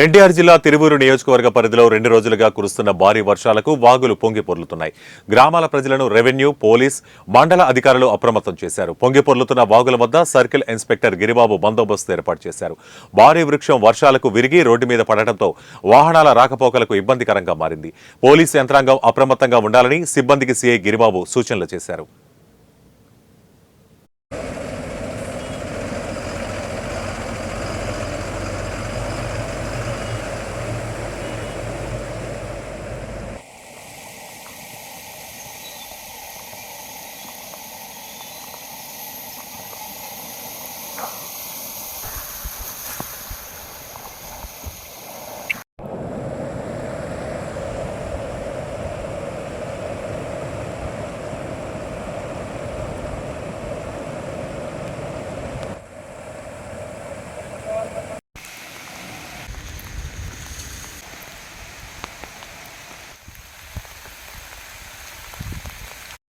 ఎన్టీఆర్ జిల్లా తిరువూరు నియోజకవర్గ పరిధిలో 2 రోజులుగా కురుస్తున్న భారీ వర్షాలకు వాగులు పొంగి పొర్లుతున్నాయి. గ్రామాల ప్రజలను రెవెన్యూ, పోలీస్, మండల అధికారులు అప్రమత్తం చేశారు. పొంగి పొర్లుతున్న వాగుల వద్ద సర్కిల్ ఇన్స్పెక్టర్ గిరిబాబు బందోబస్తు ఏర్పాటు చేశారు. భారీ వృక్షం వర్షాలకు విరిగి రోడ్డు మీద పడటంతో వాహనాల రాకపోకలకు ఇబ్బందికరంగా మారింది. పోలీసు యంత్రాంగం అప్రమత్తంగా ఉండాలని సిబ్బందికి సీఐ గిరిబాబు సూచనలు చేశారు.